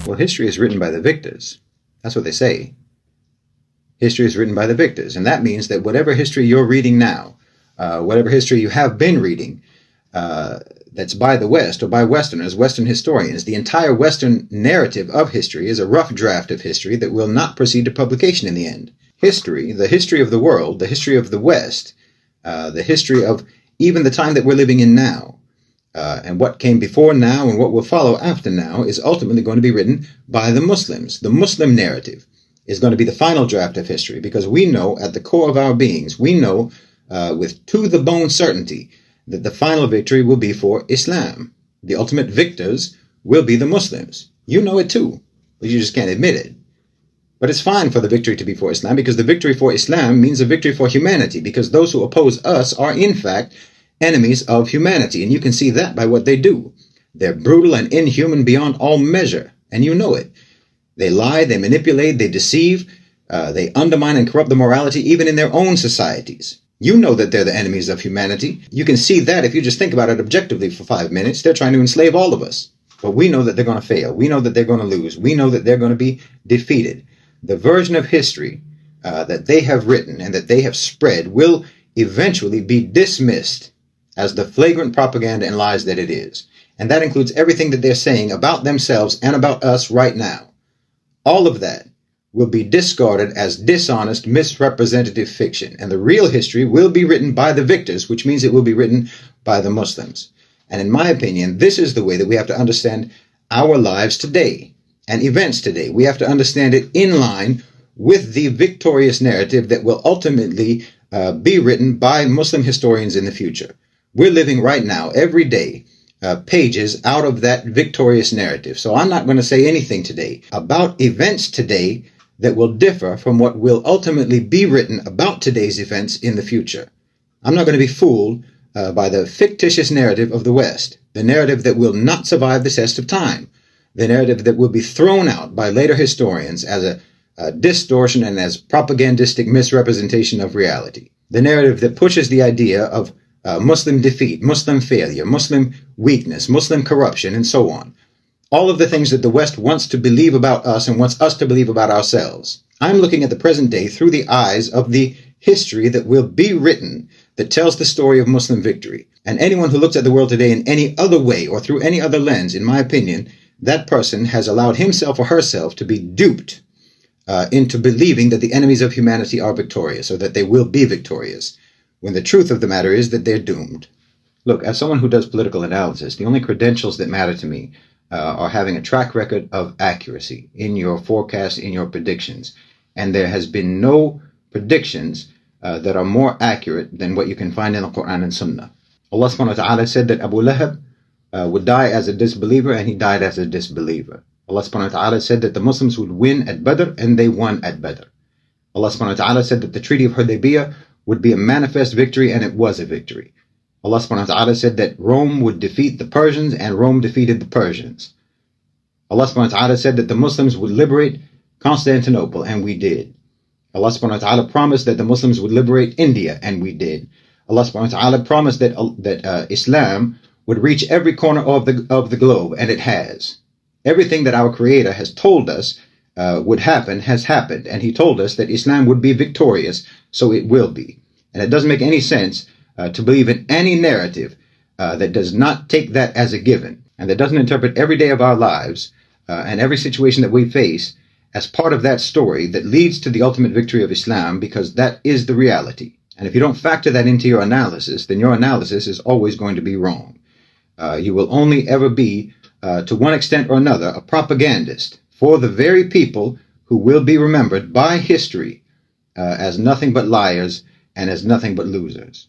Well, history is written by the victors. That's what they say. History is written by the victors. And that means that whatever history you're reading now, whatever history you have been reading, that's by the West or by Westerners, Western historians, the entire Western narrative of history is a rough draft of history that will not proceed to publication in the end. History, the history of the world, the history of the West, the history of even the time that we're living in now, and what came before now and what will follow after now is ultimately going to be written by the Muslims. The Muslim narrative is going to be the final draft of history, because we know at the core of our beings, we know with to the bone certainty that the final victory will be for Islam. The ultimate victors will be the Muslims. You know it too, but you just can't admit it. But it's fine for the victory to be for Islam, because the victory for Islam means a victory for humanity, because those who oppose us are in fact enemies of humanity. And you can see that by what they do. They're brutal and inhuman beyond all measure, and you know it. They lie, they manipulate, they deceive, they undermine and corrupt the morality even in their own societies. You know that they're the enemies of humanity. You can see that if you just think about it objectively for 5 minutes. They're trying to enslave all of us. But we know that they're going to fail. We know that they're going to lose. We know that they're going to be defeated. The version of history that they have written and that they have spread will eventually be dismissed as the flagrant propaganda and lies that it is. And that includes everything that they're saying about themselves and about us right now. All of that will be discarded as dishonest, misrepresentative fiction. And the real history will be written by the victors, which means it will be written by the Muslims. And in my opinion, this is the way that we have to understand our lives today and events today. We have to understand it in line with the victorious narrative that will ultimately be written by Muslim historians in the future. We're living right now, every day, pages out of that victorious narrative. So I'm not going to say anything today about events today that will differ from what will ultimately be written about today's events in the future. I'm not going to be fooled by the fictitious narrative of the West, the narrative that will not survive the test of time, the narrative that will be thrown out by later historians as a distortion and as propagandistic misrepresentation of reality, the narrative that pushes the idea of Muslim defeat, Muslim failure, Muslim weakness, Muslim corruption, and so on. All of the things that the West wants to believe about us and wants us to believe about ourselves. I'm looking at the present day through the eyes of the history that will be written that tells the story of Muslim victory. And anyone who looks at the world today in any other way or through any other lens, in my opinion, that person has allowed himself or herself to be duped into believing that the enemies of humanity are victorious or that they will be victorious, when the truth of the matter is that they're doomed. Look, as someone who does political analysis, the only credentials that matter to me are having a track record of accuracy in your forecasts, in your predictions. And there has been no predictions that are more accurate than what you can find in the Qur'an and Sunnah. Allah subhanahu wa ta'ala said that Abu Lahab would die as a disbeliever, and he died as a disbeliever. Allah subhanahu wa ta'ala said that the Muslims would win at Badr, and they won at Badr. Allah subhanahu wa ta'ala said that the Treaty of Hudaybiyah would be a manifest victory, and it was a victory. Allah subhanahu wa ta'ala said that Rome would defeat the Persians, and Rome defeated the Persians. Allah subhanahu wa ta'ala said that the Muslims would liberate Constantinople, and we did. Allah subhanahu wa ta'ala promised that the Muslims would liberate India, and we did. Allah subhanahu wa ta'ala promised that Islam would reach every corner of the globe, and it has. Everything that our Creator has told us would happen has happened, and He told us that Islam would be victorious, so it will be. And it doesn't make any sense to believe in any narrative that does not take that as a given, and that doesn't interpret every day of our lives and every situation that we face as part of that story that leads to the ultimate victory of Islam, because that is the reality. And if you don't factor that into your analysis, then your analysis is always going to be wrong. You will only ever be, to one extent or another, a propagandist for the very people who will be remembered by history as nothing but liars and as nothing but losers.